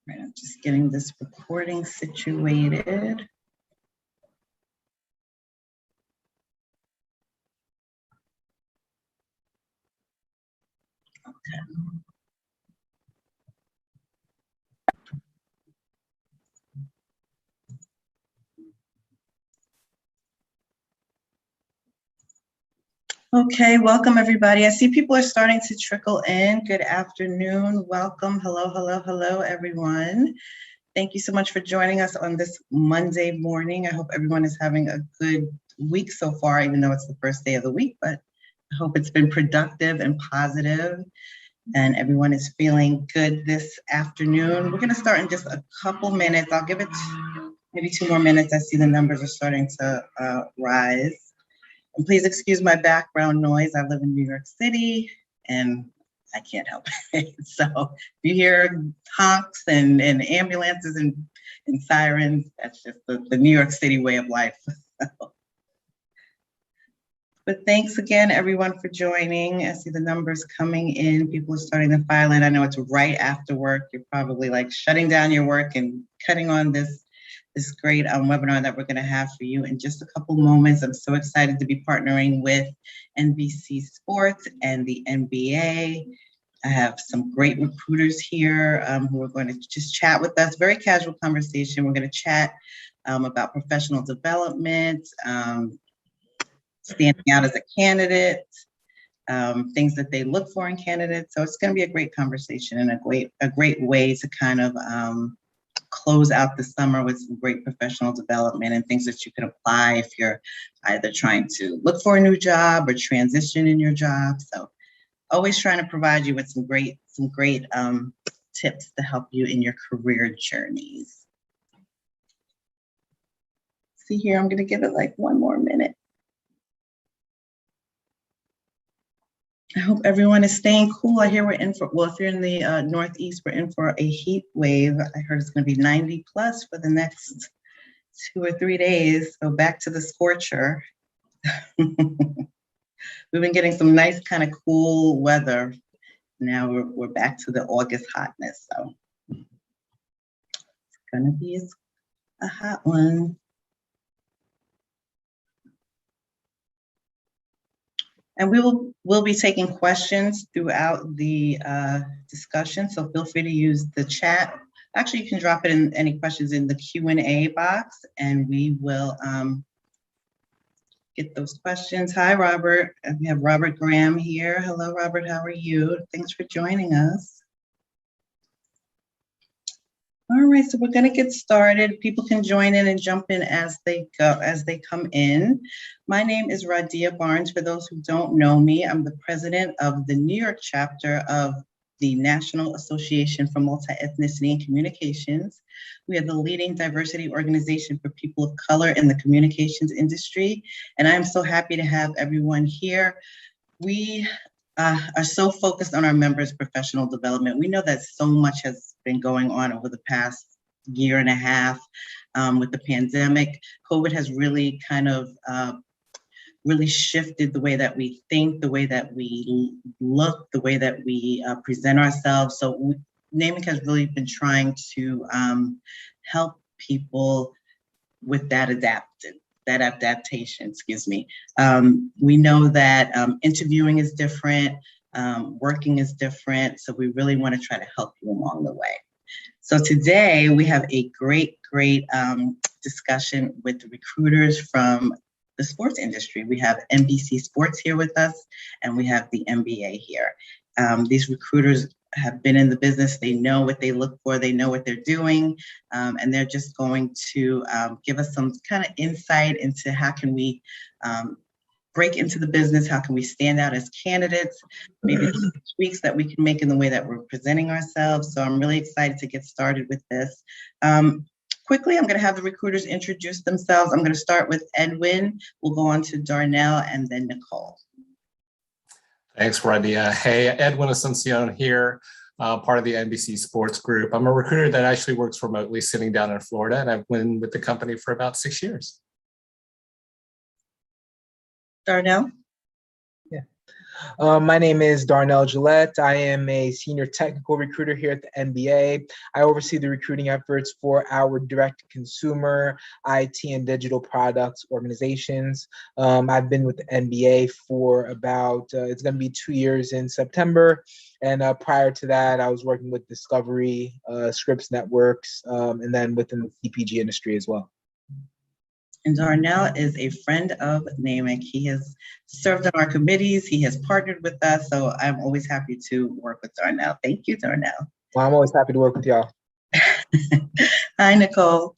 Right, I'm just getting this recording situated. Okay, welcome everybody. I see people are starting to trickle in. Good afternoon, welcome, hello everyone. Thank you so much for joining us on this Monday morning. I hope everyone is having a good week so far, even though it's the first day of the week, but I hope it's been productive and positive and everyone is feeling good this afternoon. We're gonna start in just a couple minutes. I'll give it maybe 2 more minutes. I see the numbers are starting to rise. And please excuse my background noise. I live in New York City and I can't help it. So if you hear honks and ambulances and sirens, that's just the New York City way of life. But thanks again, everyone, for joining. I see the numbers coming in. People are starting to file in. I know it's right after work. You're probably like shutting down your work and cutting on this great webinar that we're going to have for you in just a couple moments. I'm so excited to be partnering with NBC Sports and the NBA. I have some great recruiters here who are going to just chat with us. Very casual conversation. We're going to chat about professional development, standing out as a candidate, things that they look for in candidates. So it's going to be a great conversation and a great way to kind of close out the summer with some great professional development and things that you can apply if you're either trying to look for a new job or transition in your job. So always trying to provide you with some great tips to help you in your career journeys. See here, I'm going to give it like 1 more minute. I hope everyone is staying cool. I hear we're in for, well, if you're in the Northeast, we're in for a heat wave. I heard it's going to be 90 plus for the next 2 or 3 days. So back to the scorcher. We've been getting some nice kind of cool weather. Now we're back to the August hotness. So it's going to be a hot one. And we'll be taking questions throughout the discussion, so feel free to use the chat. Actually, you can drop it in any questions in the Q&A box, and we will get those questions. Hi, Robert. We have Robert Graham here. Hello, Robert. How are you? Thanks for joining us. All right, so we're going to get started. People can join in and jump in as they come in. My name is Radia Barnes. For those who don't know me, I'm the president of the New York chapter of the National Association for Multi-Ethnicity and Communications. We are the leading diversity organization for people of color in the communications industry, and I'm so happy to have everyone here. We are so focused on our members' professional development. We know that so much has been going on over the past 1.5 years with the pandemic. COVID has really kind of really shifted the way that we think, the way that we look, the way that we present ourselves. So NAMIC has really been trying to help people with that adaptation, excuse me. We know that interviewing is different, working is different, so we really want to try to help you along the way. So today we have a great discussion with the recruiters from the sports industry. We have NBC Sports here with us, and we have the NBA here. These recruiters have been in the business. They know what they look for. They know what they're doing. And they're just going to give us some kind of insight into how can we break into the business? How can we stand out as candidates? Maybe some tweaks that we can make in the way that we're presenting ourselves. So I'm really excited to get started with this. Quickly, I'm going to have the recruiters introduce themselves. I'm going to start with Edwin. We'll go on to Darnell and then Nicole. Thanks, Radia. Hey, Edwin Asuncion here, part of the NBC Sports Group. I'm a recruiter that actually works remotely sitting down in Florida, and I've been with the company for about 6 years. Darnell? Yeah. My name is Darnell Gillette. I am a senior technical recruiter here at the NBA. I oversee the recruiting efforts for our direct consumer, IT, and digital products organizations. I've been with the NBA for about, it's going to be 2 years in September. And prior to that, I was working with Discovery, Scripps Networks, and then within the CPG industry as well. And Darnell is a friend of NAMIC. He has served on our committees. He has partnered with us. So I'm always happy to work with Darnell. Thank you, Darnell. Well, I'm always happy to work with y'all. Hi, Nicole.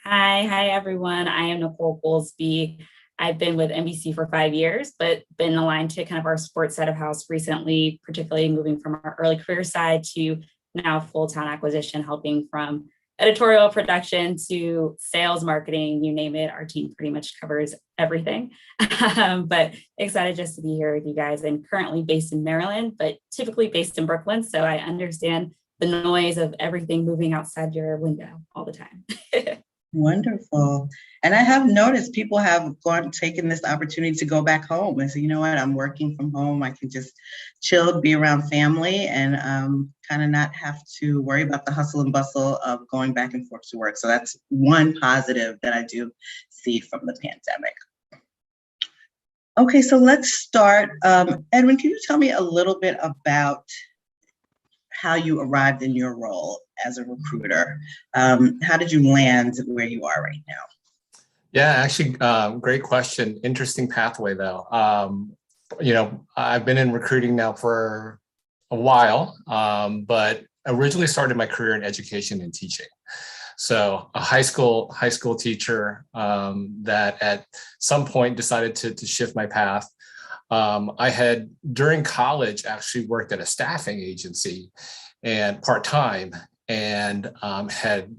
Hi, everyone. I am Nicole Goolsby. I've been with NBC for 5 years, but been aligned to kind of our sports side of house recently, particularly moving from our early career side to now full talent acquisition, helping from editorial production to sales, marketing, you name it. Our team pretty much covers everything. But excited just to be here with you guys. I'm currently based in Maryland, but typically based in Brooklyn. So I understand the noise of everything moving outside your window all the time. Wonderful. And I have noticed people have taken this opportunity to go back home and say, you know what, I'm working from home. I can just chill, be around family, and kind of not have to worry about the hustle and bustle of going back and forth to work. So that's one positive that I do see from the pandemic. Okay, so let's start. Edwin, can you tell me a little bit about how you arrived in your role as a recruiter? How did you land where you are right now? Yeah, actually, great question. Interesting pathway, though. I've been in recruiting now for a while, but originally started my career in education and teaching. So a high school teacher that at some point decided to shift my path. I had, during college, actually worked at a staffing agency and part-time, and had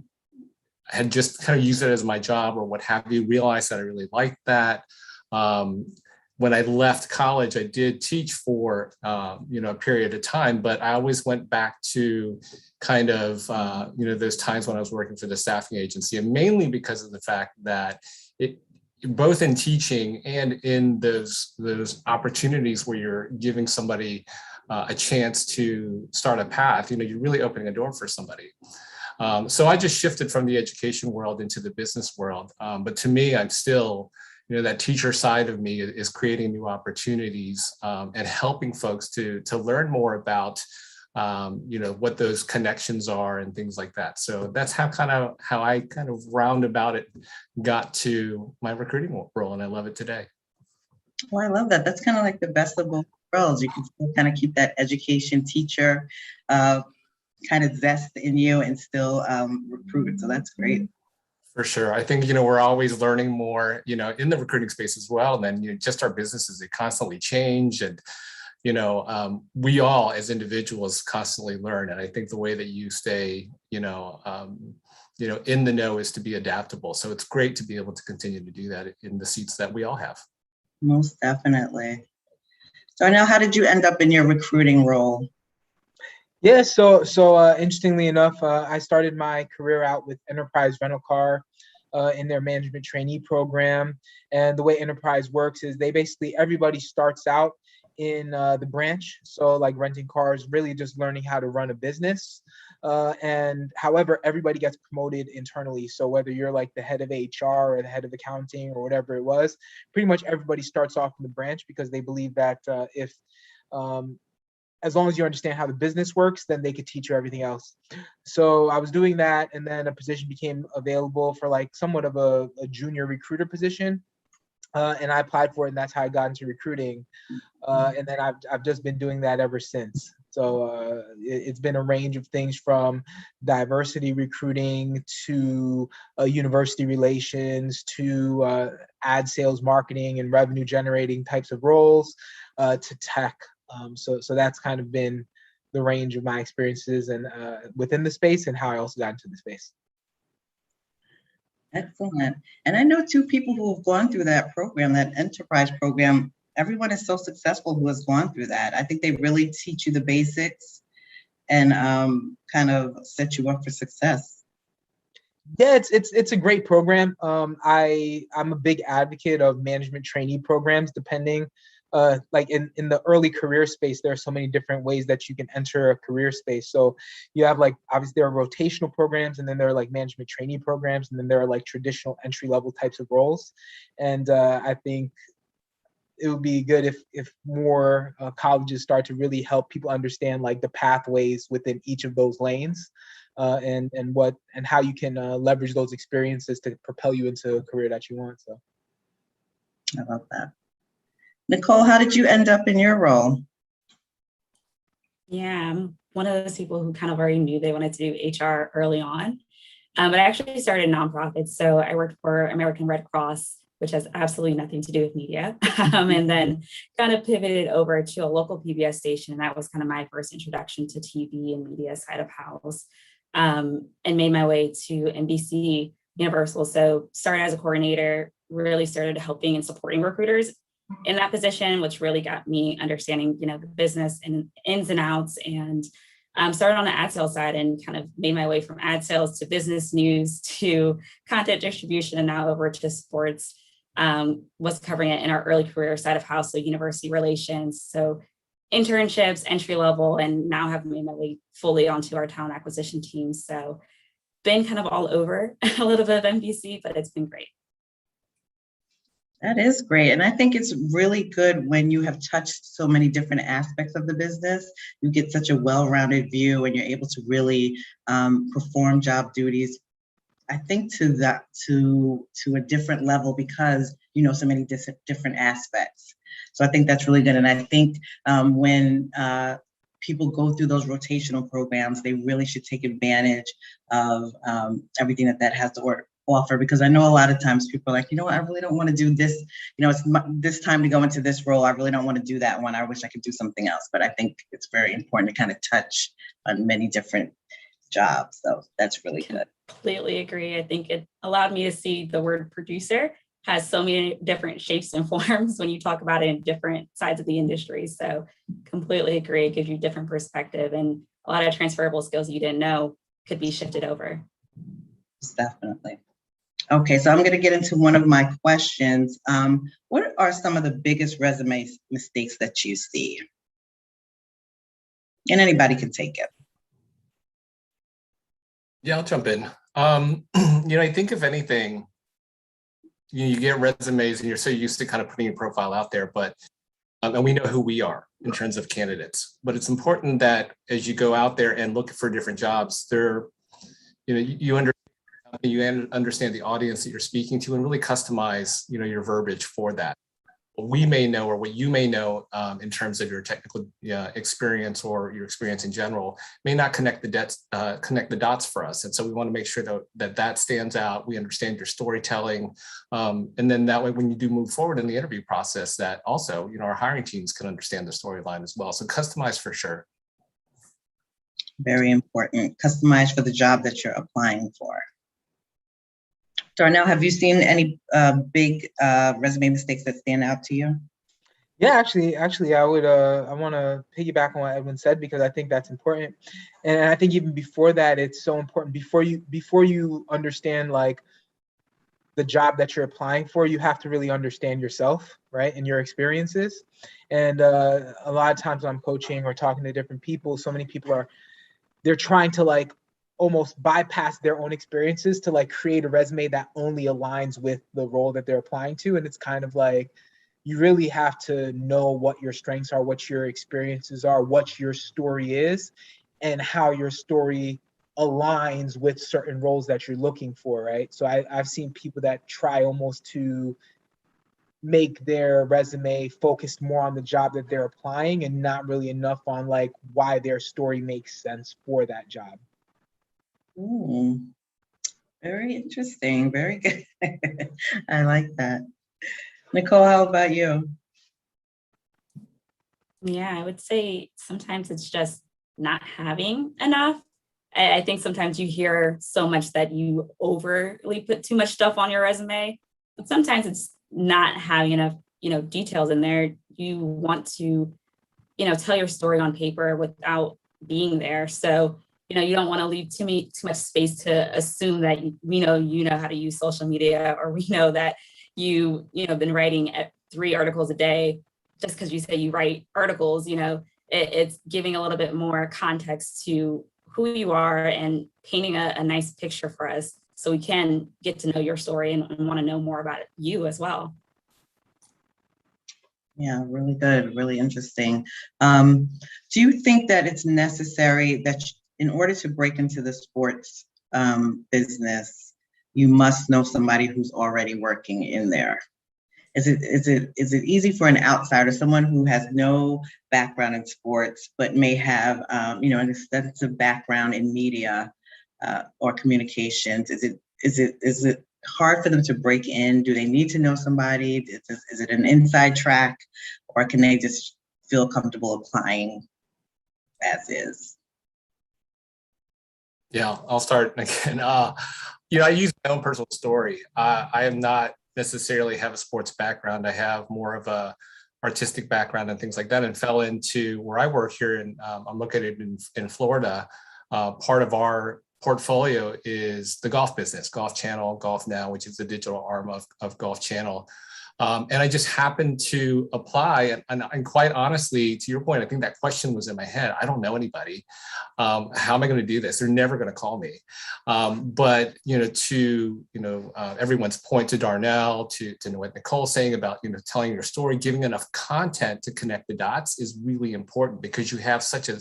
just kind of used it as my job or what have you, realized that I really liked that. When I left college, I did teach for a period of time, but I always went back to kind of those times when I was working for the staffing agency, and mainly because of the fact that both in teaching and in those opportunities where you're giving somebody a chance to start a path, you're really opening a door for somebody. So I just shifted from the education world into the business world. But to me, I'm still, that teacher side of me is creating new opportunities and helping folks to learn more about, what those connections are and things like that. So that's how I kind of roundabout it got to my recruiting role, and I love it today. Well, I love that. That's kind of like the best of both worlds. You can still kind of keep that education teacher kind of zest in you and still recruit. So that's great. For sure. I think, we're always learning more, in the recruiting space as well. And then, just our businesses, they constantly change. And, we all as individuals constantly learn. And I think the way that you stay, in the know is to be adaptable. So it's great to be able to continue to do that in the seats that we all have. Most definitely. So now, how did you end up in your recruiting role? Yeah, so interestingly enough, I started my career out with Enterprise Rental Car in their management trainee program. And the way Enterprise works is everybody starts out in the branch. So like renting cars, really just learning how to run a business. And however, everybody gets promoted internally. So whether you're like the head of HR or the head of accounting or whatever it was, pretty much everybody starts off in the branch because they believe that as long as you understand how the business works, then they could teach you everything else. So I was doing that, and then a position became available for like somewhat of a junior recruiter position. And I applied for it, and that's how I got into recruiting. And then I've just been doing that ever since. So it's been a range of things from diversity recruiting to university relations to ad sales, marketing, and revenue generating types of roles to tech. So that's kind of been the range of my experiences and within the space and how I also got into the space. Excellent. And I know two people who have gone through that program, that enterprise program. Everyone is so successful who has gone through that. I think they really teach you the basics and kind of set you up for success. Yeah, it's a great program. I'm a big advocate of management trainee programs, depending like in the early career space, there are so many different ways that you can enter a career space. So you have like, obviously there are rotational programs, and then there are like management training programs, and then there are like traditional entry level types of roles. And I think it would be good if more colleges start to really help people understand like the pathways within each of those lanes, and how you can leverage those experiences to propel you into a career that you want. So I love that. Nicole, how did you end up in your role? Yeah, I'm one of those people who kind of already knew they wanted to do HR early on. But I actually started nonprofits. So I worked for American Red Cross, which has absolutely nothing to do with media. And then kind of pivoted over to a local PBS station. And that was kind of my first introduction to TV and media side of house, and made my way to NBC Universal. So started as a coordinator, really started helping and supporting recruiters in that position, which really got me understanding, the business and ins and outs, and started on the ad sales side and kind of made my way from ad sales to business news to content distribution, and now over to sports. Was covering it in our early career side of house, so university relations, so internships, entry level, and now have made my way fully onto our talent acquisition team. So been kind of all over a little bit of NBC, but it's been great. That is great. And I think it's really good when you have touched so many different aspects of the business. You get such a well-rounded view and you're able to really perform job duties, I think, to a different level because you know so many different aspects. So I think that's really good. And I think when people go through those rotational programs, they really should take advantage of everything that has to offer, because I know a lot of times people are like, I really don't want to do this. It's this time to go into this role. I really don't want to do that one. I wish I could do something else. But I think it's very important to kind of touch on many different jobs. So that's really good. Completely agree. I think it allowed me to see the word producer has so many different shapes and forms when you talk about it in different sides of the industry. So completely agree. It gives you different perspective, and a lot of transferable skills you didn't know could be shifted over. Definitely. Okay, so I'm going to get into one of my questions. What are some of the biggest resume mistakes that you see? And anybody can take it. Yeah, I'll jump in. I think if anything, you get resumes and you're so used to kind of putting your profile out there, but and we know who we are in terms of candidates. But it's important that as you go out there and look for different jobs, you understand the audience that you're speaking to and really customize, your verbiage for that. What we may know, or what you may know in terms of your technical experience or your experience in general, may not connect the dots for us. And so we want to make sure that stands out. We understand your storytelling. And then that way, when you do move forward in the interview process, that also, our hiring teams can understand the storyline as well. So customize for sure. Very important. Customize for the job that you're applying for. Darnell, have you seen any big resume mistakes that stand out to you? Yeah, actually, I want to piggyback on what Edwin said, because I think that's important. And I think even before that, it's so important. Before you understand like the job that you're applying for, you have to really understand yourself, right, and your experiences. And a lot of times when I'm coaching or talking to different people, so many people they're trying to like almost bypass their own experiences to like create a resume that only aligns with the role that they're applying to. And it's kind of like, you really have to know what your strengths are, what your experiences are, what your story is, and how your story aligns with certain roles that you're looking for, right? So I've seen people that try almost to make their resume focused more on the job that they're applying and not really enough on like why their story makes sense for that job. Very interesting. Very good. I like that. Nicole, how about you? Yeah, I would say sometimes it's just not having enough. I think sometimes you hear so much that you overly put too much stuff on your resume, but sometimes it's not having enough, details in there. You want to, tell your story on paper without being there. So, you don't want to leave too much space to assume that we know how to use social media, or we know that you've been writing 3 articles a day just because you say you write articles, it's giving a little bit more context to who you are and painting a nice picture for us so we can get to know your story and want to know more about you as well. Yeah, really good, really interesting. Do you think that it's necessary that in order to break into the sports business, you must know somebody who's already working in there? Is it easy for an outsider, someone who has no background in sports, but may have an extensive background in media or communications? Is it hard for them to break in? Do they need to know somebody? Is it an inside track, or can they just feel comfortable applying as is? Yeah, I'll start again. I use my own personal story. I am not necessarily have a sports background. I have more of a artistic background and things like that, and fell into where I work here. And I'm located in Florida. Part of our portfolio is the golf business, Golf Channel, Golf Now, which is the digital arm of Golf Channel. And I just happened to apply. And quite honestly, to your point, I think that question was in my head. I don't know anybody. How am I going to do this? They're never going to call me. But everyone's point to Darnell, to what Nicole's saying about, telling your story, giving enough content to connect the dots is really important, because you have such a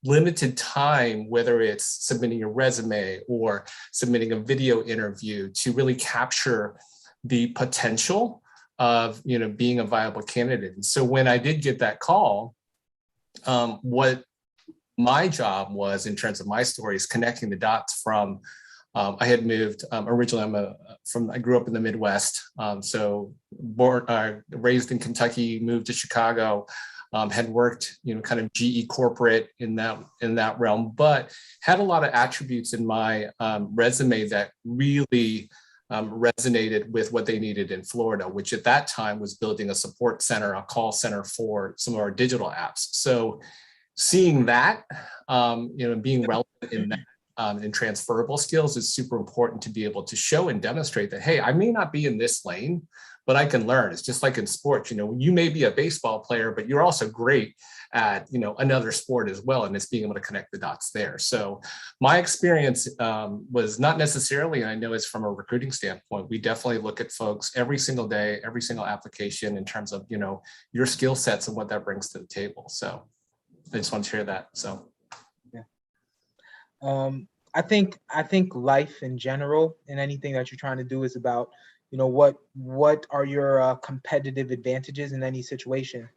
limited time, whether it's submitting your resume or submitting a video interview, to really capture the potential of being a viable candidate. And so when I did get that call, what my job was in terms of my story is connecting the dots from I had moved originally. I grew up in the Midwest, so raised in Kentucky, moved to Chicago. Had worked, kind of GE corporate in that realm, but had a lot of attributes in my resume that really resonated with what they needed in Florida, which at that time was building a support center, a call center for some of our digital apps. So seeing that, being relevant in that, and transferable skills is super important to be able to show and demonstrate that, hey, I may not be in this lane, but I can learn. It's just like in sports, you may be a baseball player, but you're also great at, another sport as well. And it's being able to connect the dots there. So my experience was not necessarily, and I know it's from a recruiting standpoint, we definitely look at folks every single day, every single application in terms of, your skill sets and what that brings to the table. So I just want to share that. So. Yeah. I think life in general and anything that you're trying to do is about, what are your competitive advantages in any situation.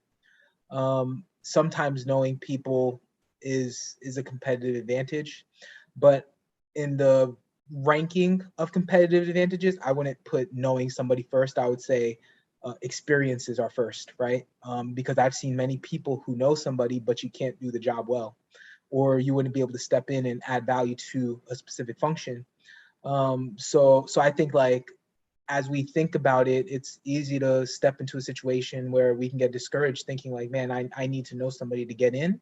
Sometimes knowing people is a competitive advantage, but in the ranking of competitive advantages, I wouldn't put knowing somebody first. I would say experiences are first, right? Because I've seen many people who know somebody, but you can't do the job well, or you wouldn't be able to step in and add value to a specific function. So I think, like, as we think about it, it's easy to step into a situation where we can get discouraged thinking like, man, I need to know somebody to get in.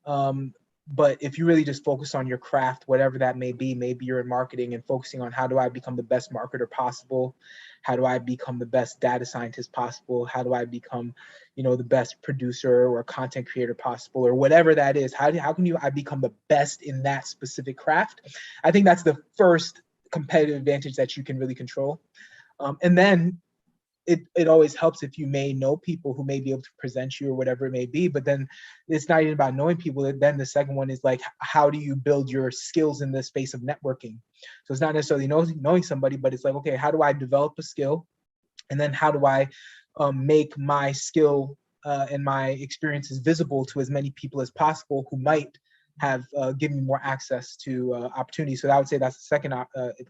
But if you really just focus on your craft, whatever that may be, maybe you're in marketing and focusing on how do I become the best marketer possible? How do I become the best data scientist possible? How do I become, the best producer or content creator possible, or whatever that is? How can I become the best in that specific craft? I think that's the first competitive advantage that you can really control. And then it always helps if you may know people who may be able to present you or whatever it may be, but then it's not even about knowing people. Then the second one is like, how do you build your skills in the space of networking? So it's not necessarily knowing somebody, but it's like, okay, how do I develop a skill? And then how do I make my skill and my experiences visible to as many people as possible who might have given me more access to opportunities. So I would say that's the second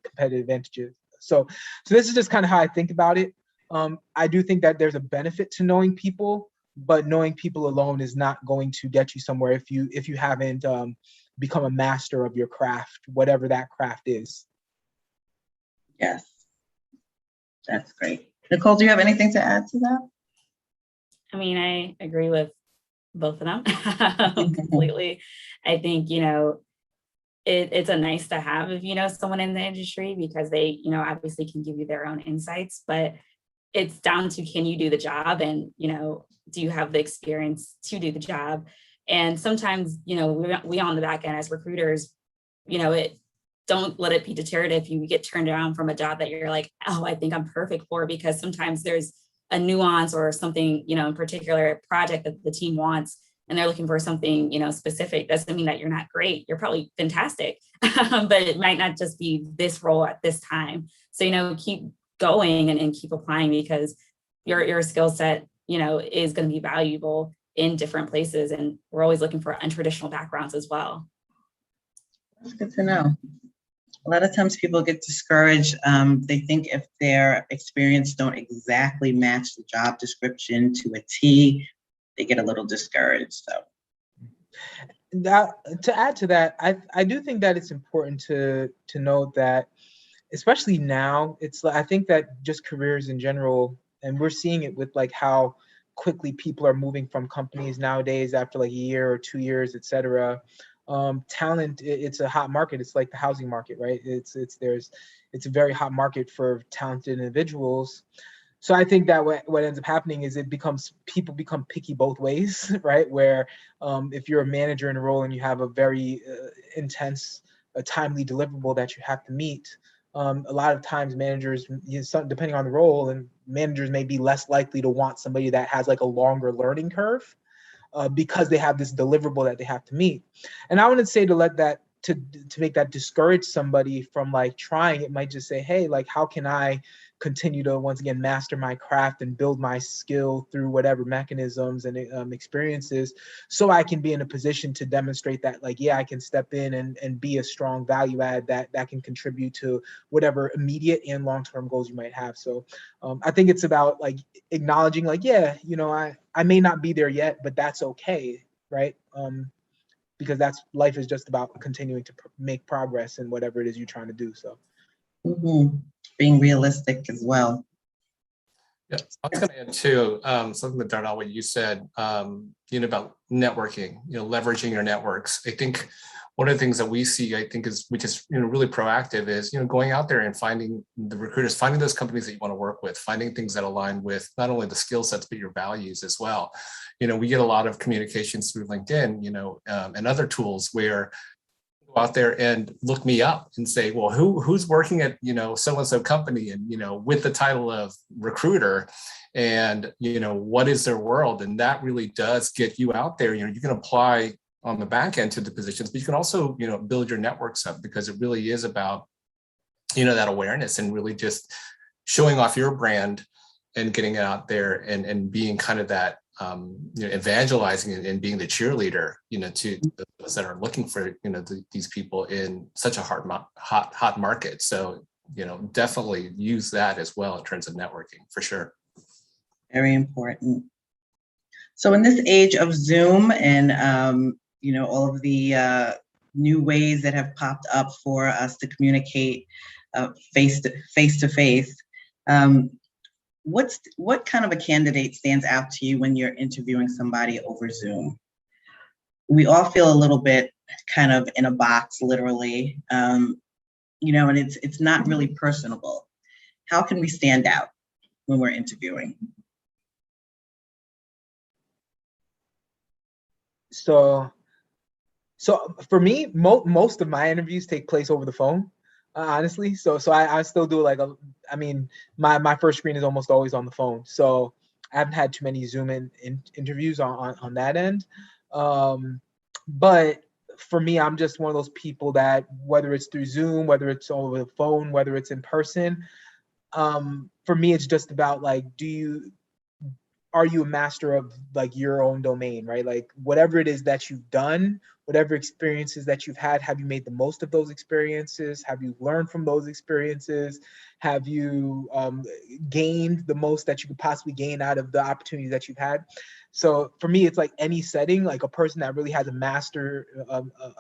competitive advantage. So this is just kind of how I think about it. I do think that there's a benefit to knowing people, but knowing people alone is not going to get you somewhere if you haven't become a master of your craft, whatever that craft is. Yes, that's great. Nicole, do you have anything to add to that? I mean, I agree with both of them completely. I think, it's a nice to have if you know someone in the industry, because they, obviously can give you their own insights, but it's down to, can you do the job? And, do you have the experience to do the job? And sometimes, we on the back end as recruiters, don't let it be deterred if you get turned down from a job that you're like, oh, I think I'm perfect for, because sometimes there's a nuance or something, in particular a project that the team wants, and they're looking for something, specific. Doesn't mean that you're not great. You're probably fantastic, but it might not just be this role at this time. So, keep going and keep applying, because your skill set, is going to be valuable in different places. And we're always looking for untraditional backgrounds as well. That's good to know. A lot of times people get discouraged. They think if their experience don't exactly match the job description to a T, they get a little discouraged. So that, to add to that, I do think that it's important to note that, especially now, it's like, I think that just careers in general, and we're seeing it with like how quickly people are moving from companies nowadays after like a year or 2 years, et cetera. Talent, it's a hot market. It's like the housing market, right? It's a very hot market for talented individuals. So I think that what ends up happening is people become picky both ways, right? Where if you're a manager in a role and you have a very intense, timely deliverable that you have to meet, a lot of times managers, depending on the role, and managers may be less likely to want somebody that has like a longer learning curve, because they have this deliverable that they have to meet. And I wouldn't say to make that discourage somebody from like trying. It might just say, hey, like, how can I continue to once again master my craft and build my skill through whatever mechanisms and experiences, so I can be in a position to demonstrate that, like, yeah, I can step in and be a strong value add that can contribute to whatever immediate and long-term goals you might have. So I think it's about like acknowledging, like, yeah, I may not be there yet, but that's okay, right? Because life is just about continuing to make progress in whatever it is you're trying to do. So being realistic as well. Yeah, I was going to add too, something that Darnell, what you said, about networking, leveraging your networks. I think one of the things that we see, which is really proactive, is going out there and finding the recruiters, finding those companies that you want to work with, finding things that align with not only the skill sets but your values as well. We get a lot of communications through LinkedIn, and other tools where go out there and look me up and say, well, who's working at so-and-so company, and with the title of recruiter, and what is their world. And that really does get you out there. You can apply on the back end to the positions, but you can also build your networks up, because it really is about that awareness and really just showing off your brand and getting it out there and being kind of that evangelizing and being the cheerleader, to those that are looking for, these people in such a hot market. So, definitely use that as well in terms of networking, for sure. Very important. So in this age of Zoom and, all of the new ways that have popped up for us to communicate face to face, what kind of a candidate stands out to you when you're interviewing somebody over Zoom? We all feel a little bit kind of in a box, literally, and it's not really personable. How can we stand out when we're interviewing? So for me, most of my interviews take place over the phone. Honestly, so I still do like my first screen is almost always on the phone, so I haven't had too many Zoom interviews on that end. But for me, I'm just one of those people that, whether it's through Zoom, whether it's over the phone, whether it's in person, for me, it's just about like, are you a master of like your own domain, right? Like whatever it is that you've done, whatever experiences that you've had, have you made the most of those experiences? Have you learned from those experiences? Have you gained the most that you could possibly gain out of the opportunities that you've had? So for me, it's like any setting, like a person that really has a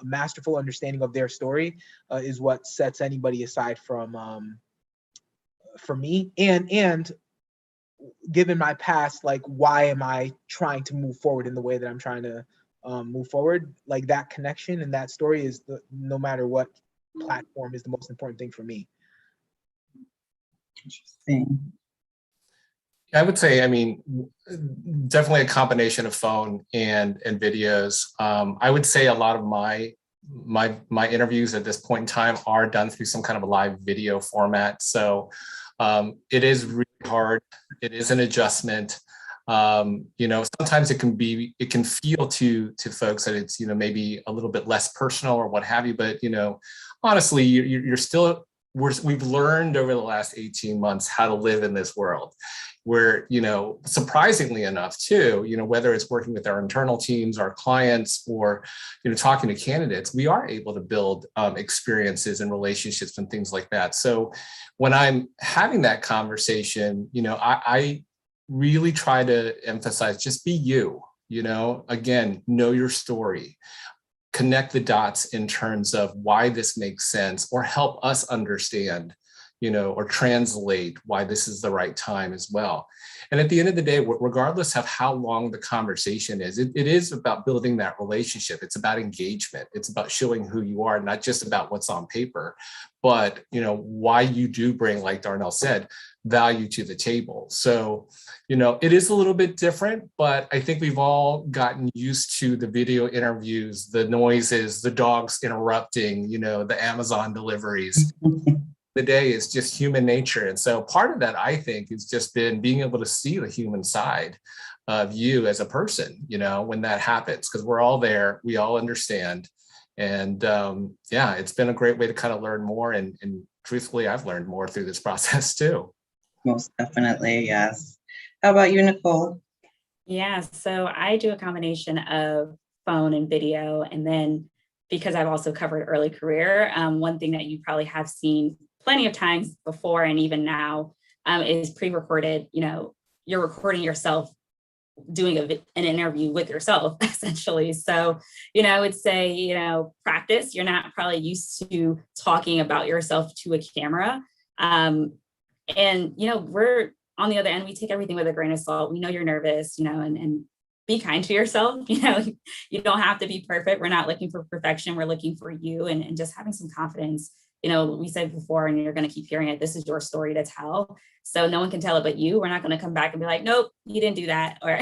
masterful understanding of their story is what sets anybody aside from for me. And given my past, like, why am I trying to move forward in the way that I'm trying to move forward? Like that connection and that story is no matter what platform, is the most important thing for me. Interesting. I would say, I mean, definitely a combination of phone and videos. I would say a lot of my interviews at this point in time are done through some kind of a live video format. So it is really hard. It is an adjustment. Sometimes it can feel to folks that it's, maybe a little bit less personal or what have you, but, honestly, you're still, we've learned over the last 18 months how to live in this world where, surprisingly enough too, whether it's working with our internal teams, our clients, or, talking to candidates, we are able to build experiences and relationships and things like that. So when I'm having that conversation, I really try to emphasize just be you, again, know your story, connect the dots in terms of why this makes sense or help us understand, or translate why this is the right time as well. And at the end of the day, regardless of how long the conversation is, it is about building that relationship. It's about engagement. It's about showing who you are, not just about what's on paper, but, why you do bring, like Darnell said, value to the table. So, it is a little bit different, but I think we've all gotten used to the video interviews, the noises, the dogs interrupting, the Amazon deliveries. The day is just human nature. And so part of that, I think, has just been being able to see the human side of you as a person, when that happens, because we're all there, we all understand. And it's been a great way to kind of learn more. And truthfully, I've learned more through this process too. Most definitely, yes. How about you, Nicole? Yeah, so I do a combination of phone and video. And then because I've also covered early career, one thing that you probably have seen plenty of times before and even now is pre-recorded. You're recording yourself doing an interview with yourself, essentially. So, I would say, practice. You're not probably used to talking about yourself to a camera. And, we're on the other end, we take everything with a grain of salt. We know you're nervous, and be kind to yourself. You don't have to be perfect. We're not looking for perfection. We're looking for you and just having some confidence. We said before, and you're going to keep hearing it, this is your story to tell. So no one can tell it but you. We're not going to come back and be like, nope, you didn't do that. Or,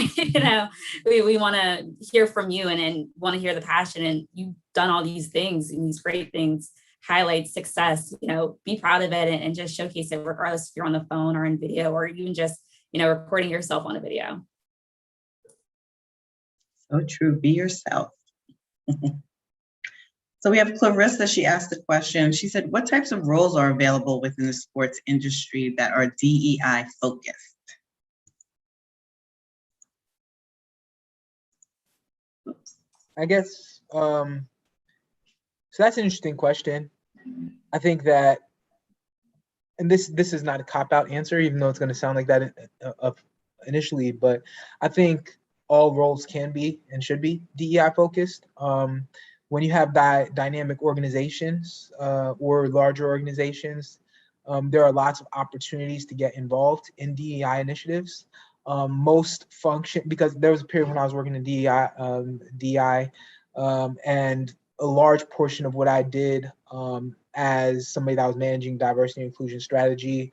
we want to hear from you and want to hear the passion. And you've done all these things and these great things, highlight success, be proud of it and just showcase it, regardless if you're on the phone or in video or even just, recording yourself on a video. So true. Be yourself. So we have Clarissa. She asked the question. She said, what types of roles are available within the sports industry that are DEI focused? I guess, so that's an interesting question. I think that, and this is not a cop-out answer, even though it's going to sound like that initially, but I think all roles can be and should be DEI focused. When you have dynamic organizations or larger organizations, there are lots of opportunities to get involved in DEI initiatives. Most function, because there was a period when I was working in DEI, and a large portion of what I did as somebody that was managing diversity and inclusion strategy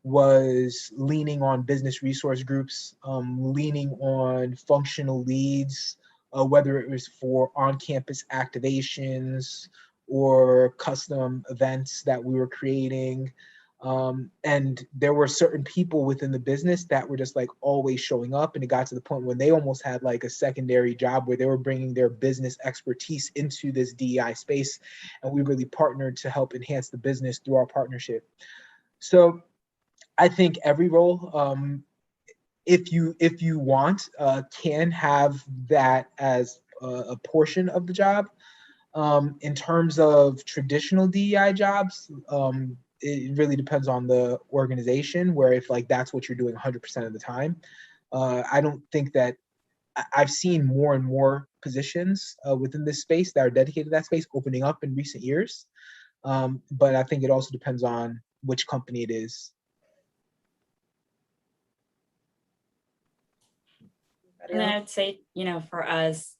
was leaning on business resource groups, leaning on functional leads, whether it was for on-campus activations or custom events that we were creating. And there were certain people within the business that were just like always showing up. And it got to the point when they almost had like a secondary job where they were bringing their business expertise into this DEI space. And we really partnered to help enhance the business through our partnership. So I think every role, if you want, can have that as a portion of the job. In terms of traditional DEI jobs, it really depends on the organization, where if like that's what you're doing 100% of the time. I don't think that I've seen more and more positions within this space that are dedicated to that space opening up in recent years. But I think it also depends on which company it is. And then I would say, for us,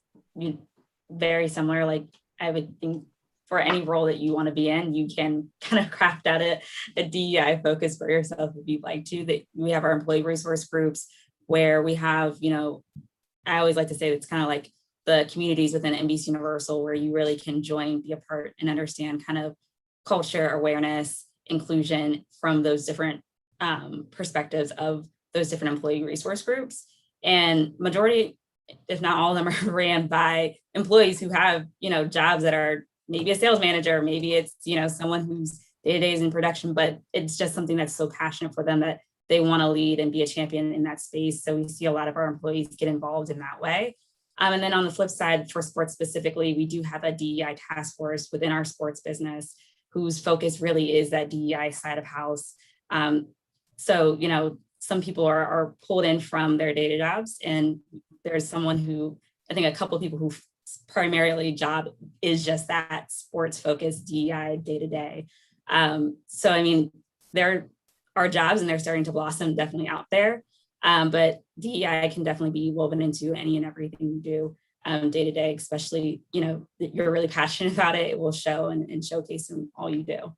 very similar. Like I would think for any role that you want to be in, you can kind of craft out a DEI focus for yourself if you'd like to. That we have our employee resource groups where we have, I always like to say it's kind of like the communities within NBC Universal where you really can join, be a part, and understand kind of culture, awareness, inclusion from those different perspectives of those different employee resource groups. And majority, if not all of them, are ran by employees who have, jobs that are maybe a sales manager, maybe it's, someone who's day-to-day is in production, but it's just something that's so passionate for them that they want to lead and be a champion in that space. So we see a lot of our employees get involved in that way. And then on the flip side, for sports specifically, we do have a DEI task force within our sports business whose focus really is that DEI side of house. So, some people are pulled in from their day-to-day jobs, and there's someone who, I think a couple of people who primarily job is just that sports focused DEI day-to-day. So, I mean, there are jobs and they're starting to blossom definitely out there. But DEI can definitely be woven into any and everything you do day to day, especially, that you're really passionate about it. It will show and showcase in all you do.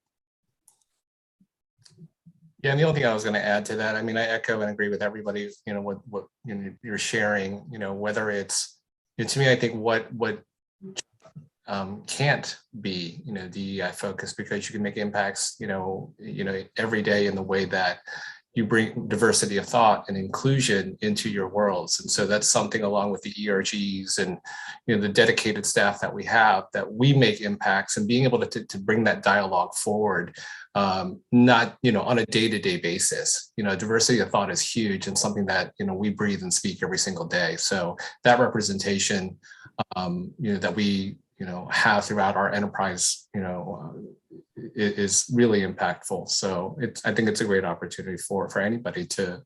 Yeah, and the only thing I was going to add to that, I mean, I echo and agree with everybody, what you're sharing, whether it's, to me, I think what can't be, DEI focused, because you can make impacts, every day in the way that you bring diversity of thought and inclusion into your worlds. And so that's something, along with the ERGs and, the dedicated staff that we have, that we make impacts, and being able to bring that dialogue forward, not, on a day-to-day basis. Diversity of thought is huge and something that, we breathe and speak every single day. So that representation, that we, have throughout our enterprise, is really impactful. So I think it's a great opportunity for anybody to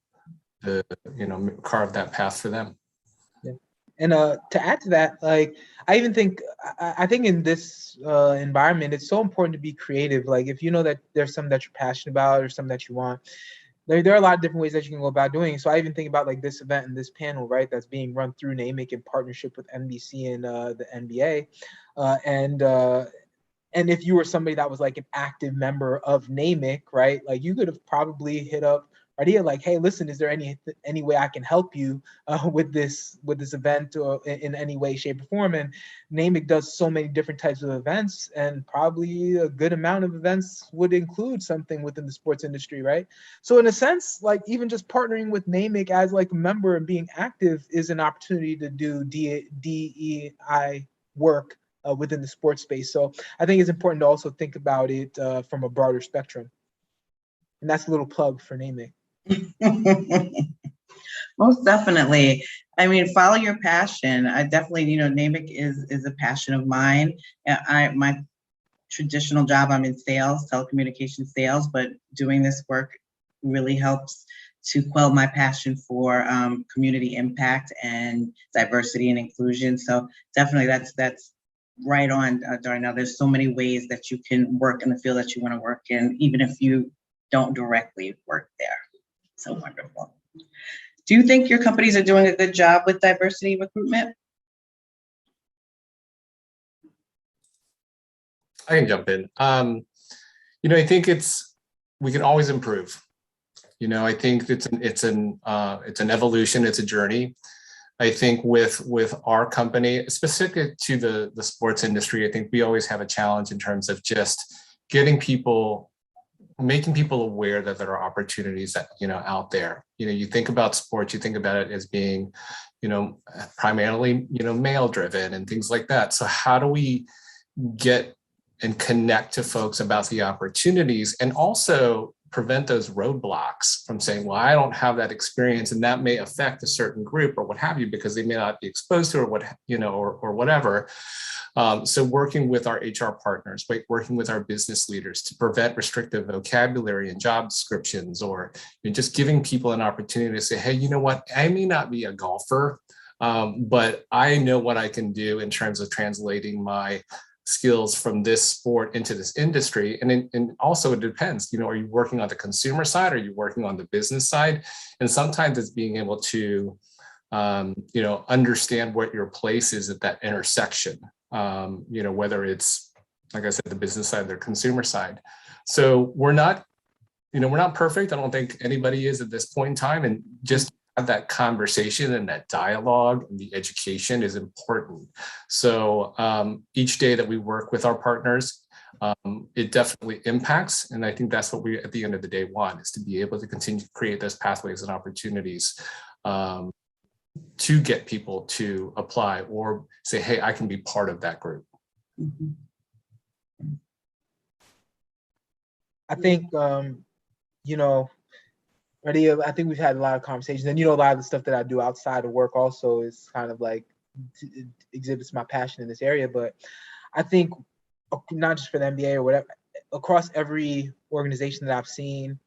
carve that path for them. Yeah. And to add to that, like, I even think, I think in this environment, it's so important to be creative. Like, if you know that there's something that you're passionate about or something that you want, there are a lot of different ways that you can go about doing it. So I even think about like this event and this panel, right, that's being run through NAMIC in partnership with NBC and the NBA. And if you were somebody that was like an active member of NAMIC, right, like you could have probably hit up Radia like, hey, listen, is there any way I can help you with this event or in any way, shape, or form? And NAMIC does so many different types of events, and probably a good amount of events would include something within the sports industry, right? So in a sense, like even just partnering with NAMIC as like a member and being active is an opportunity to do DEI work within the sports space. So I think it's important to also think about it from a broader spectrum. And that's a little plug for NAMIC. Most definitely. I mean, follow your passion. I definitely, NAMIC is a passion of mine. My traditional job, I'm in sales, telecommunications sales, but doing this work really helps to quell my passion for community impact and diversity and inclusion. So definitely that's right on, Darnell. There's so many ways that you can work in the field that you want to work in, even if you don't directly work there. So wonderful. Do you think your companies are doing a good job with diversity recruitment? I can jump in. I think we can always improve. I think it's an evolution, it's a journey. I think with our company, specific to the sports industry, I think we always have a challenge in terms of just making people aware that there are opportunities that, out there. You think about sports, you think about it as being, primarily, male driven and things like that. So how do we get and connect to folks about the opportunities, and also prevent those roadblocks from saying, well, I don't have that experience, and that may affect a certain group or what have you, because they may not be exposed to it, or whatever. So working with our HR partners, working with our business leaders to prevent restrictive vocabulary and job descriptions, or just giving people an opportunity to say, hey, you know what, I may not be a golfer, but I know what I can do in terms of translating my skills from this sport into this industry. And also it depends, are you working on the consumer side? Are you working on the business side? And sometimes it's being able to, understand what your place is at that intersection, whether it's like I said, the business side, their consumer side. So we're not, we're not perfect. I don't think anybody is at this point in time. And just have that conversation and that dialogue and the education is important. So each day that we work with our partners, it definitely impacts. And I think that's what we, at the end of the day, want, is to be able to continue to create those pathways and opportunities to get people to apply or say, hey, I can be part of that group. Mhm. I think, Radia, I think we've had a lot of conversations, and a lot of the stuff that I do outside of work also is kind of like it exhibits my passion in this area. But I think not just for the NBA or whatever, across every organization that I've seen,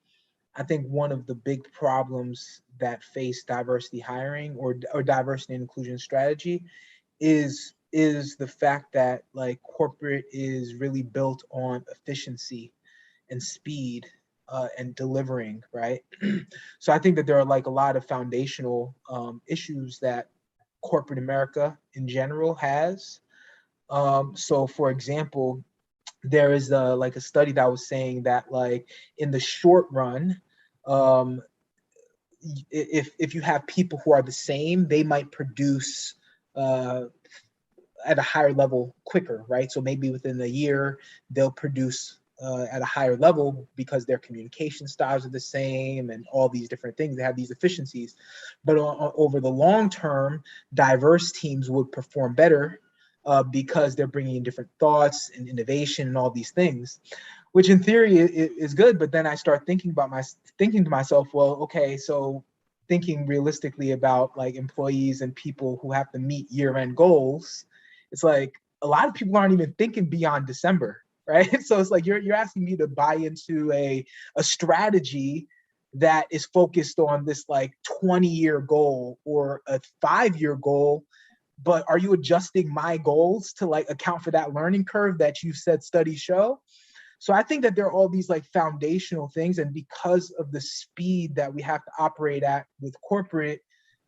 I think one of the big problems that face diversity hiring or diversity and inclusion strategy is the fact that like corporate is really built on efficiency and speed and delivering, right? So I think that there are like a lot of foundational issues that corporate America in general has. So for example, there is like a study that was saying that like in the short run, if you have people who are the same, they might produce at a higher level quicker, right? So maybe within a year, they'll produce at a higher level because their communication styles are the same and all these different things. They have these efficiencies. But over the long term, diverse teams would perform better because they're bringing in different thoughts and innovation and all these things, which in theory is good. But then I start thinking to myself, well, okay, so thinking realistically about like employees and people who have to meet year-end goals, it's like a lot of people aren't even thinking beyond December, right? So it's like you're asking me to buy into a strategy that is focused on this like 20-year goal or a 5-year goal, but are you adjusting my goals to like account for that learning curve that you said studies show? So I think that there are all these like foundational things, and because of the speed that we have to operate at with corporate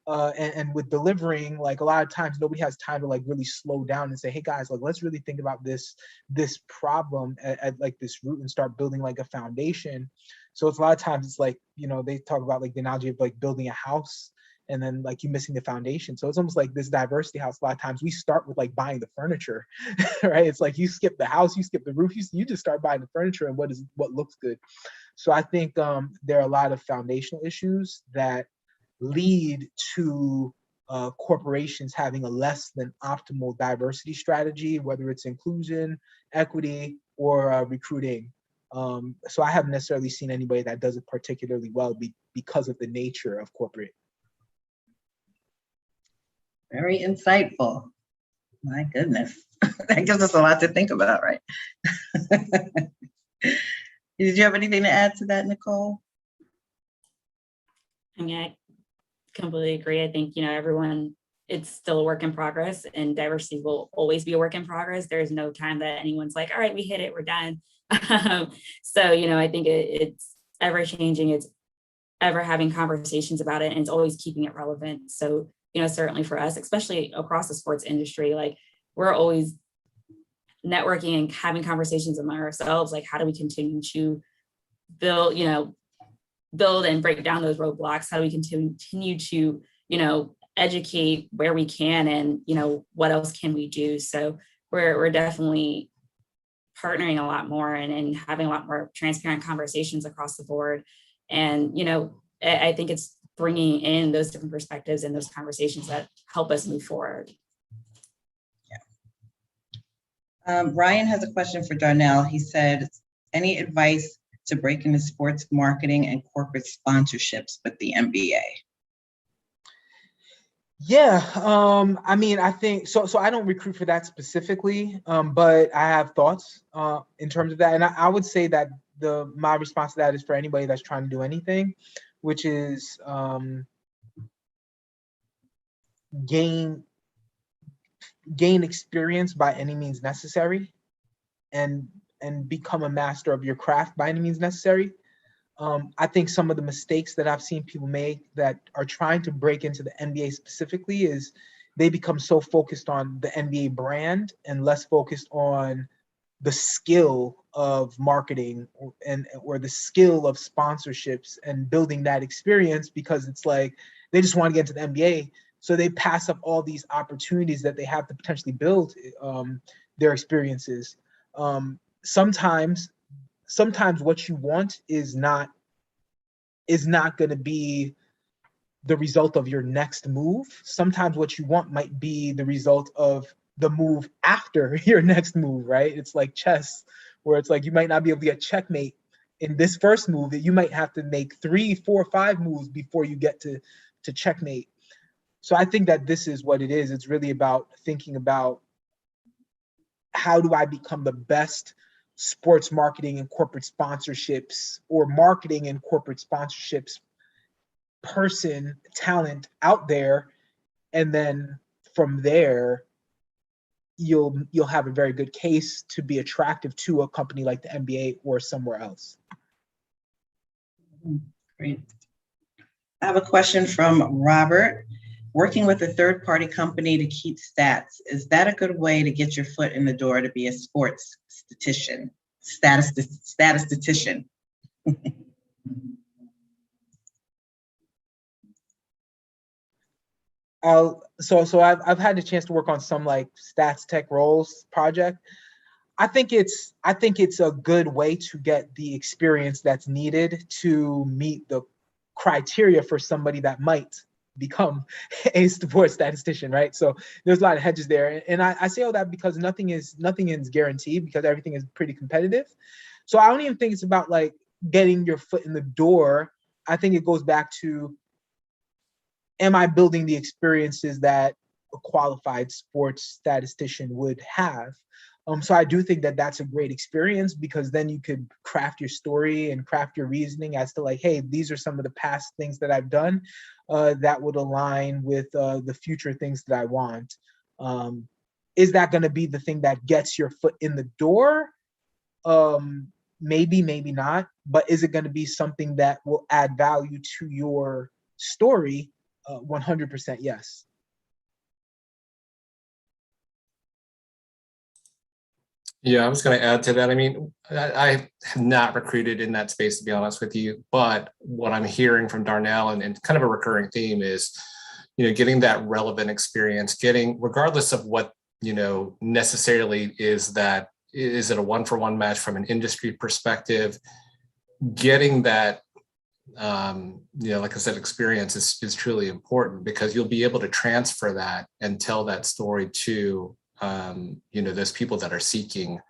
and with delivering, like a lot of times nobody has time to like really slow down and say, hey guys, like let's really think about this problem at like this root and start building like a foundation. So it's a lot of times it's like, they talk about like the analogy of like building a house and then like you missing the foundation. So it's almost like this diversity house. A lot of times we start with like buying the furniture, right? It's like you skip the house, you skip the roof, you just start buying the furniture and what looks good. So I think there are a lot of foundational issues that lead to corporations having a less than optimal diversity strategy, whether it's inclusion, equity, or recruiting. So I haven't necessarily seen anybody that does it particularly well because of the nature of corporate. Very insightful. My goodness. That gives us a lot to think about, right? Did you have anything to add to that, Nicole? I mean, I completely agree. I think, everyone, it's still a work in progress, and diversity will always be a work in progress. There's no time that anyone's like, all right, we hit it, we're done. So, I think it's ever changing. It's ever having conversations about it, and it's always keeping it relevant. So, certainly for us, especially across the sports industry, like we're always networking and having conversations among ourselves. Like, how do we continue to build and break down those roadblocks? How do we continue to, educate where we can, and, what else can we do? So we're definitely partnering a lot more and having a lot more transparent conversations across the board. And, I think it's bringing in those different perspectives and those conversations that help us move forward. Yeah. Ryan has a question for Darnell. He said, any advice to break into sports marketing and corporate sponsorships with the NBA? Yeah, I mean, I think so. So I don't recruit for that specifically, but I have thoughts in terms of that, and I would say that my response to that is for anybody that's trying to do anything, which is gain experience by any means necessary, and become a master of your craft by any means necessary. I think some of the mistakes that I've seen people make that are trying to break into the NBA specifically is they become so focused on the NBA brand and less focused on the skill of marketing or the skill of sponsorships and building that experience, because it's like they just want to get into the NBA. So they pass up all these opportunities that they have to potentially build their experiences. Sometimes what you want is not going to be the result of your next move. Sometimes what you want might be the result of the move after your next move, right? It's like chess, where it's like you might not be able to get checkmate in this first move, that you might have to make 3, 4, 5 moves before you get to checkmate. So I think that this is what it is. It's really about thinking about, how do I become the best sports marketing and corporate sponsorships, or marketing and corporate sponsorships talent out there, and then from there you'll have a very good case to be attractive to a company like the NBA or somewhere else. Great. I have a question from Robert. Working with a third-party company to keep stats, is that a good way to get your foot in the door to be a sports statistician? Statistician. So I've had a chance to work on some like stats tech roles project. I think it's a good way to get the experience that's needed to meet the criteria for somebody that might become a sports statistician, right? So there's a lot of hedges there, and I say all that because nothing is guaranteed, because everything is pretty competitive. So I don't even think it's about like getting your foot in the door. I think it goes back to, am I building the experiences that a qualified sports statistician would have? So I do think that that's a great experience, because then you could craft your story and craft your reasoning as to like, hey, these are some of the past things that I've done that would align with the future things that I want. Is that going to be the thing that gets your foot in the door? Maybe, maybe not. But is it going to be something that will add value to your story? 100% yes. Yeah, I was going to add to that. I mean, I have not recruited in that space, to be honest with you. But what I'm hearing from Darnell, and kind of a recurring theme, is, getting that relevant experience, getting, regardless of what, necessarily is that, is it a one-for-one match from an industry perspective, getting that, like I said, experience is truly important, because you'll be able to transfer that and tell that story to those people that are seeking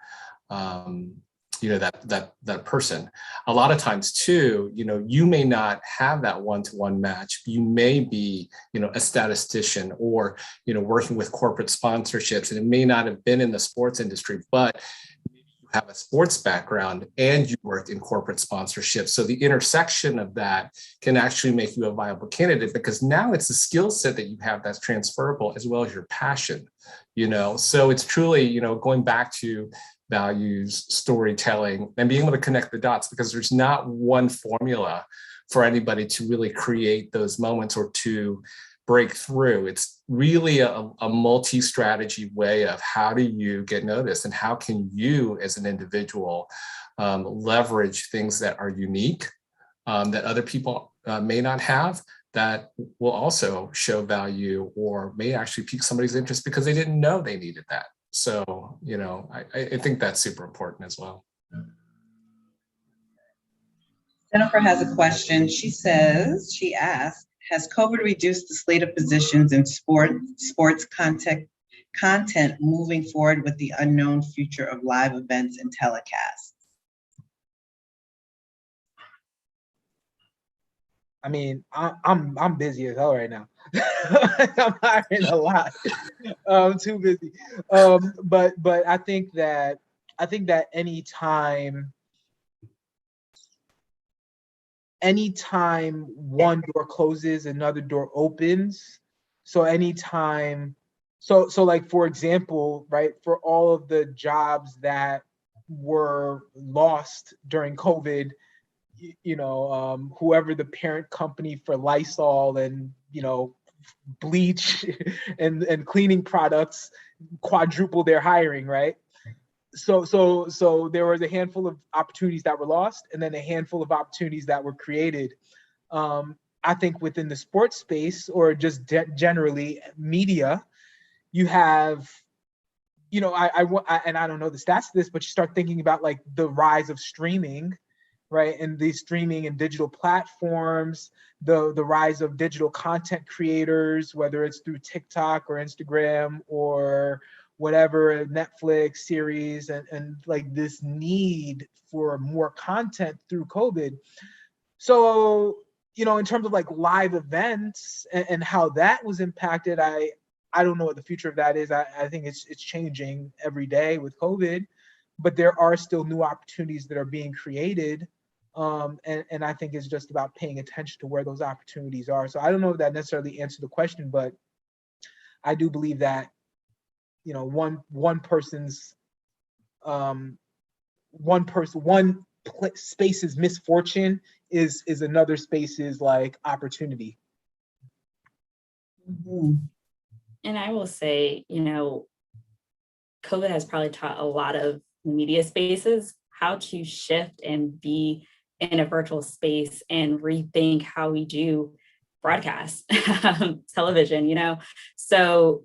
that person. A lot of times too, you may not have that one-to-one match. You may be a statistician, or working with corporate sponsorships, and it may not have been in the sports industry, but you have a sports background and you worked in corporate sponsorship. So the intersection of that can actually make you a viable candidate, because now it's a skill set that you have that's transferable, as well as your passion. So it's truly, going back to values, storytelling, and being able to connect the dots, because there's not one formula for anybody to really create those moments or to break through. It's really a multi-strategy way of, how do you get noticed, and how can you as an individual leverage things that are unique, that other people may not have, that will also show value, or may actually pique somebody's interest because they didn't know they needed that. So, I think that's super important as well. Jennifer has a question. She asked, has COVID reduced the slate of positions in sports content moving forward with the unknown future of live events and telecasts? I mean, I'm busy as hell right now. I'm hiring a lot. I'm too busy. But I think that anytime one door closes, another door opens. So like, for example, right, for all of the jobs that were lost during COVID, whoever the parent company for Lysol and bleach and cleaning products quadruple their hiring, right? so there was a handful of opportunities that were lost, and then a handful of opportunities that were created. I think within the sports space, or just generally media, you have, you know, and I don't know the stats of this, but you start thinking about like the rise of streaming, right? And these streaming and digital platforms, the rise of digital content creators, whether it's through TikTok or Instagram or whatever, Netflix series, and like this need for more content through COVID. So, you know, in terms of like live events and how that was impacted, I don't know what the future of that is. I think it's changing every day with COVID, but there are still new opportunities that are being created. And I think it's just about paying attention to where those opportunities are. So I don't know if that necessarily answered the question, but I do believe that, you know, one space's misfortune is another space's like opportunity. And I will say, you know, COVID has probably taught a lot of media spaces how to shift and be in a virtual space and rethink how we do broadcast television, you know? So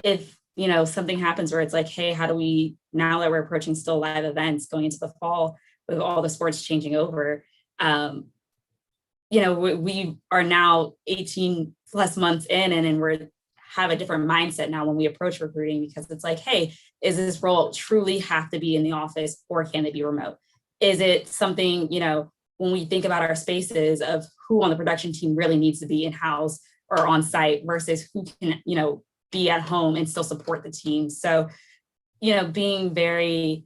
if, you know, something happens where it's like, hey, how do we, now that we're approaching still live events going into the fall with all the sports changing over, you know, we are now 18 plus months in, and we're have a different mindset now when we approach recruiting, because it's like, hey, is this role truly have to be in the office, or can it be remote? Is it something, you know, when we think about our spaces of who on the production team really needs to be in-house or on site versus who can, you know, be at home and still support the team. So, you know, being very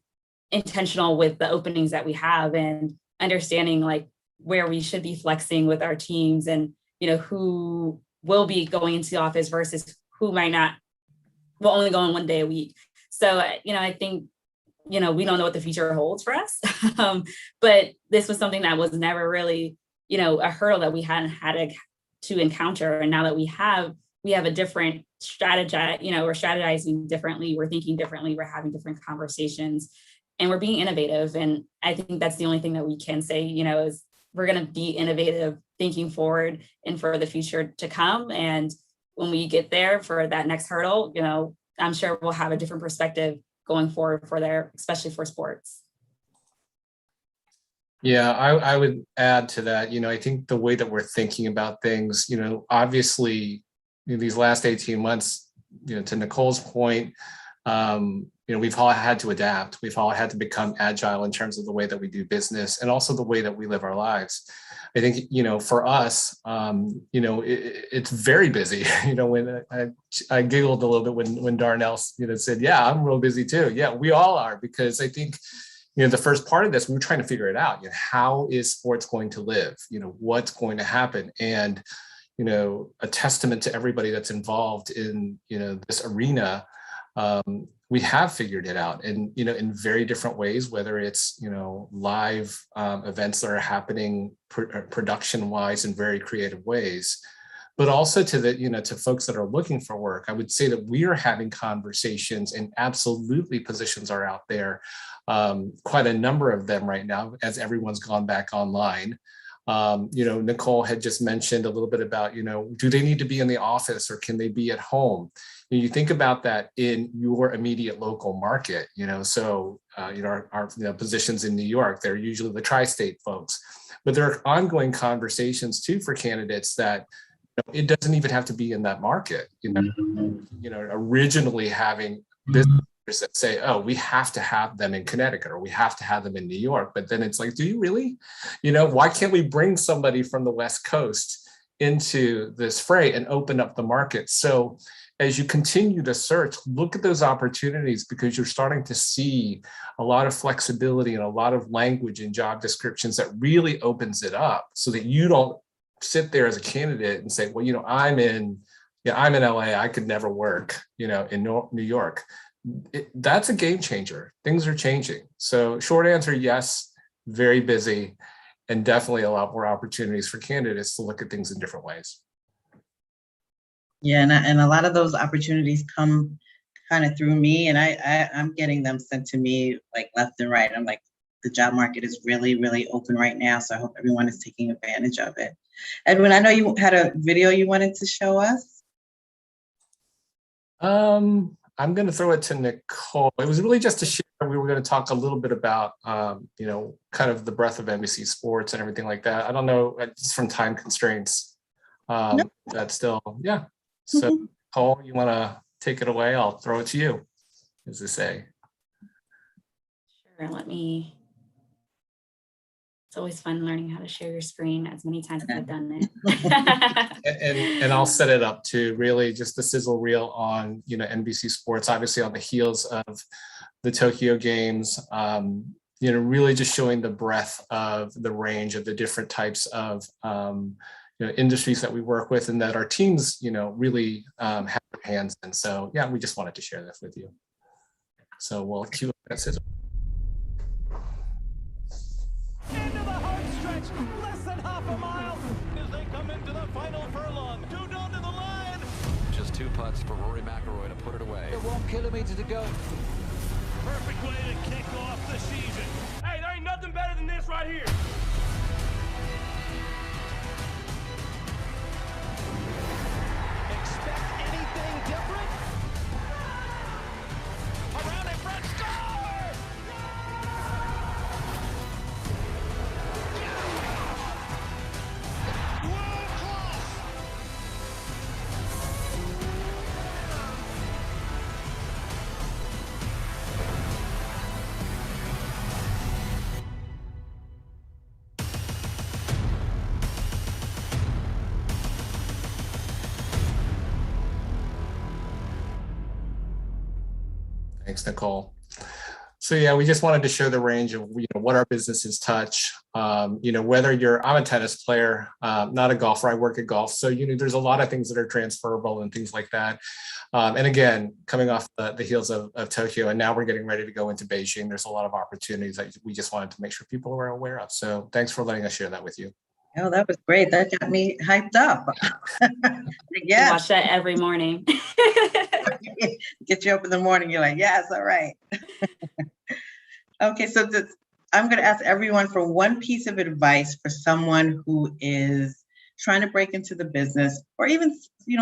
intentional with the openings that we have and understanding like where we should be flexing with our teams, and, you know, who will be going into the office versus who might not, will only go in one day a week. So, you know, I think, you know, we don't know what the future holds for us, but this was something that was never really, you know, a hurdle that we hadn't had to encounter. And now that we have a different strategy, you know, we're strategizing differently, we're thinking differently, we're having different conversations, and we're being innovative. And I think that's the only thing that we can say, you know, is we're going to be innovative, thinking forward and for the future to come. And when we get there for that next hurdle, you know, I'm sure we'll have a different perspective going forward for there, especially for sports. Yeah, I would add to that. You know, I think the way that we're thinking about things, you know, obviously, you know, these last 18 months, you know, to Nicole's point, you know, we've all had to adapt. We've all had to become agile in terms of the way that we do business and also the way that we live our lives. I think, you know, for us, you know, it's very busy. You know, when I giggled a little bit when Darnell, you know, said, yeah, I'm real busy too. Yeah, we all are, because I think, you know, the first part of this, we were trying to figure it out. You know, how is sports going to live? You know, what's going to happen? And, you know, a testament to everybody that's involved in, you know, this arena, we have figured it out, and, you know, in very different ways, whether it's, you know, live events that are happening production wise in very creative ways, but also to the, you know, to folks that are looking for work. I would say that we are having conversations, and absolutely positions are out there, quite a number of them right now, as everyone's gone back online. You know, Nicole had just mentioned a little bit about, you know, do they need to be in the office or can they be at home? You think about that in your immediate local market, you know, so, you know, our you know, positions in New York, they're usually the tri-state folks, but there are ongoing conversations too for candidates that, you know, it doesn't even have to be in that market, you know, originally having businesses that say, oh, we have to have them in Connecticut or we have to have them in New York. But then it's like, do you really? You know, why can't we bring somebody from the West Coast into this fray and open up the market? So as you continue to search, look at those opportunities, because you're starting to see a lot of flexibility and a lot of language in job descriptions that really opens it up, so that you don't sit there as a candidate and say, well, you know, I'm in LA, I could never work, you know, in New York. That's a game changer. Things are changing. So short answer, yes, very busy, and definitely a lot more opportunities for candidates to look at things in different ways. Yeah, and a lot of those opportunities come kind of through me, and I'm getting them sent to me like left and right. I'm like, the job market is really, really open right now, so I hope everyone is taking advantage of it. Edwin, I know you had a video you wanted to show us. I'm going to throw it to Nicole. It was really just to share. We were going to talk a little bit about, kind of the breadth of NBC Sports and everything like that. I don't know, just from time constraints. That's still, yeah. So, Nicole, you want to take it away? I'll throw it to you, as they say. Sure, it's always fun learning how to share your screen as many times as I've done it. and I'll set it up to really just the sizzle reel on, NBC Sports, obviously on the heels of the Tokyo Games, really just showing the breadth of the range of the different types of, industries that we work with and that our teams, really have their hands in. So yeah, we just wanted to share this with you. So we'll cue up that sizzle. Less than half a mile as they come into the final furlong. 2 down to the line. Just 2 putts for Rory McIlroy to put it away. 1 kilometer to go. Perfect way to kick off the season. Hey, there ain't nothing better than this right here. Expect anything different? Around in front, score! Thanks, Nicole. So yeah, we just wanted to show the range of what our businesses touch. Whether I'm a tennis player, not a golfer, I work at golf. So there's a lot of things that are transferable and things like that. And again, coming off the heels of Tokyo, and now we're getting ready to go into Beijing. There's a lot of opportunities that we just wanted to make sure people were aware of. So thanks for letting us share that with you. Oh, that was great. That got me hyped up. Yeah. Watch that every morning. Get you up in the morning. You're like, yes, all right. Okay, so I'm going to ask everyone for one piece of advice for someone who is trying to break into the business, or even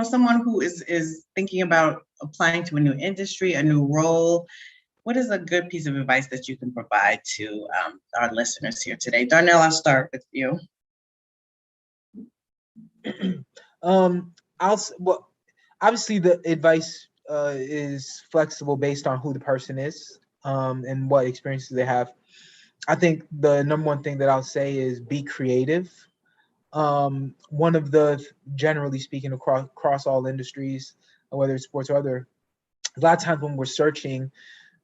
someone who is thinking about applying to a new industry, a new role. What is a good piece of advice that you can provide to our listeners here today? Darnell, I'll start with you. Obviously the advice is flexible based on who the person is and what experiences they have. I think the number one thing that I'll say is be creative. One of the, generally speaking, across all industries, whether it's sports or other, a lot of times when we're searching,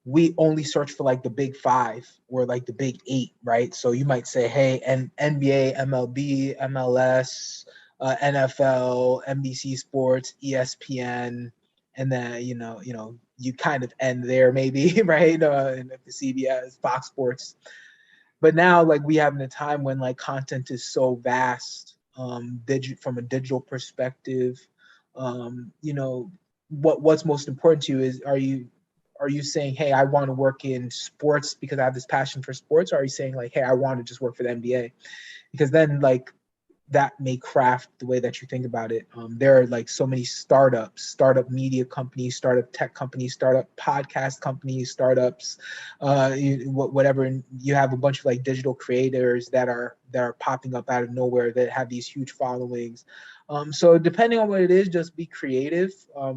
we only search for like the big 5 or like the big 8, right? So you might say, hey, NBA, MLB, MLS, NFL, NBC Sports, ESPN, and then you kind of end there maybe, right? And the CBS, Fox Sports. But now, like, we have in a time when like content is so vast, from a digital perspective, what's most important to you is, are you saying, hey, I want to work in sports because I have this passion for sports? Or are you saying like, hey, I want to just work for the NBA? Because then like that may craft the way that you think about it. There are like so many startup media companies, startup tech companies, startup podcast companies, startups, whatever. And you have a bunch of like digital creators that are popping up out of nowhere that have these huge followings. So depending on what it is, just be creative.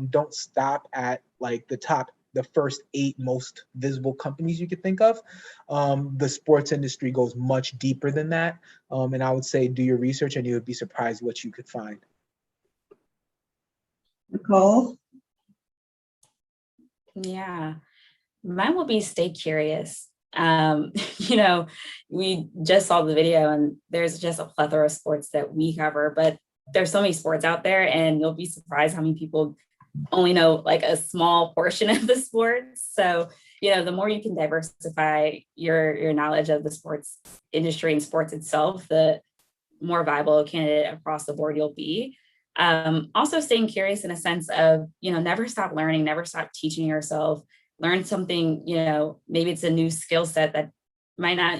Don't stop at like the first 8 most visible companies you could think of. The sports industry goes much deeper than that. And I would say do your research and you would be surprised what you could find. Nicole? Yeah, mine will be stay curious. We just saw the video and there's just a plethora of sports that we cover, but there's so many sports out there and you'll be surprised how many people only know like a small portion of the sports. So, the more you can diversify your knowledge of the sports industry and sports itself, the more viable a candidate across the board you'll be. Also staying curious in a sense of, never stop learning, never stop teaching yourself, learn something, maybe it's a new skill set that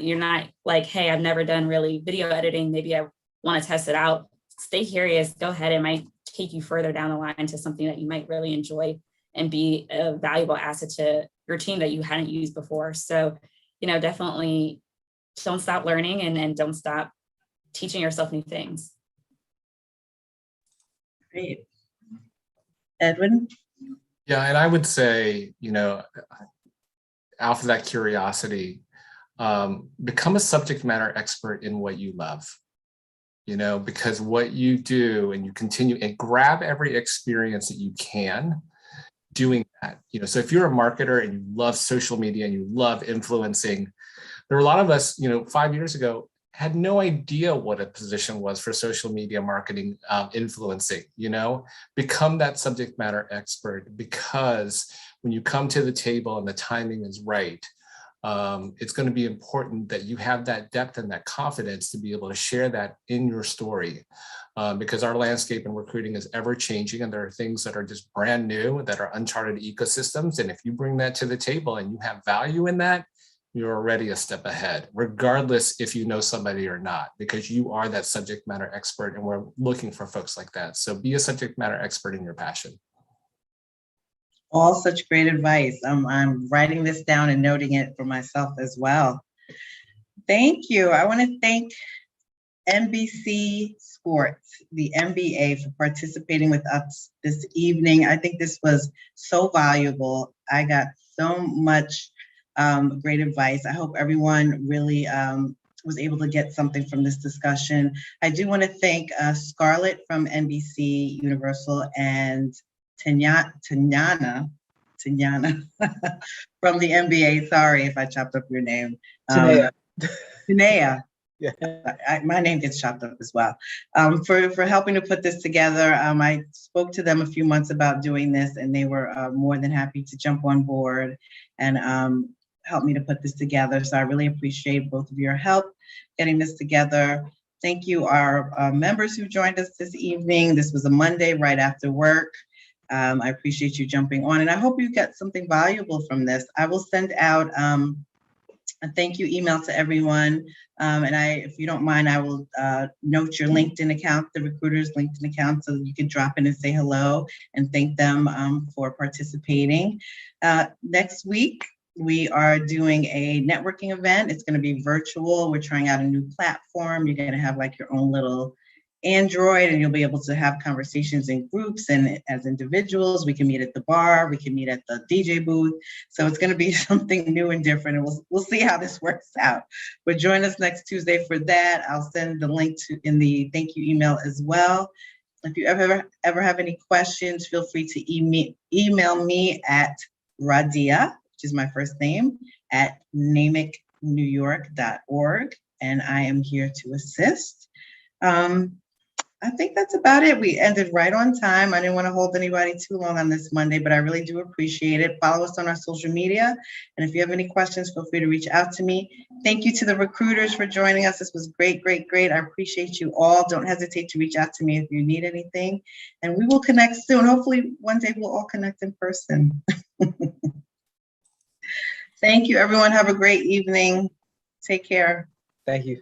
you're not like, hey, I've never done really video editing. Maybe I want to test it out. Stay curious, go ahead. It might take you further down the line to something that you might really enjoy and be a valuable asset to your team that you hadn't used before. So, definitely don't stop learning and don't stop teaching yourself new things. Great. Edwin? Yeah, and I would say, out of that curiosity, become a subject matter expert in what you love, because what you do and you continue and grab every experience that you can doing that. So if you're a marketer and you love social media and you love influencing, there are a lot of us, 5 years ago, had no idea what a position was for social media marketing, influencing, become that subject matter expert, because when you come to the table and the timing is right, it's going to be important that you have that depth and that confidence to be able to share that in your story, because our landscape in recruiting is ever changing and there are things that are just brand new that are uncharted ecosystems. And if you bring that to the table and you have value in that, you're already a step ahead, regardless if you know somebody or not, because you are that subject matter expert and we're looking for folks like that. So be a subject matter expert in your passion. All such great advice. I'm writing this down and noting it for myself as well. Thank you. I want to thank NBC Sports, the NBA, for participating with us this evening. I think this was so valuable. I got so much great advice. I hope everyone really was able to get something from this discussion. I do want to thank Scarlett from NBC Universal and Tanyana from the NBA. Sorry if I chopped up your name. Tanea. Yeah. My name gets chopped up as well. For helping to put this together. I spoke to them a few months about doing this, and they were more than happy to jump on board and help me to put this together. So I really appreciate both of your help getting this together. Thank you, our members who joined us this evening. This was a Monday right after work. I appreciate you jumping on, and I hope you get something valuable from this. I will send out a thank you email to everyone. And if you don't mind, I will note your LinkedIn account, the recruiter's LinkedIn account, so you can drop in and say hello and thank them for participating. Next week, we are doing a networking event. It's going to be virtual. We're trying out a new platform. You're going to have like your own little Android, and you'll be able to have conversations in groups and as individuals. We can meet at the bar, we can meet at the DJ booth. So it's going to be something new and different, and we'll see how this works out. But join us next Tuesday for that. I'll send the link in the thank you email as well. If you ever have any questions, feel free to email me at Radia, which is my first name, at namicknewyork.org, and I am here to assist. I think that's about it. We ended right on time. I didn't want to hold anybody too long on this Monday, but I really do appreciate it. Follow us on our social media. And if you have any questions, feel free to reach out to me. Thank you to the recruiters for joining us. This was great, great, great. I appreciate you all. Don't hesitate to reach out to me if you need anything. And we will connect soon. Hopefully one day we'll all connect in person. Thank you, everyone. Have a great evening. Take care. Thank you.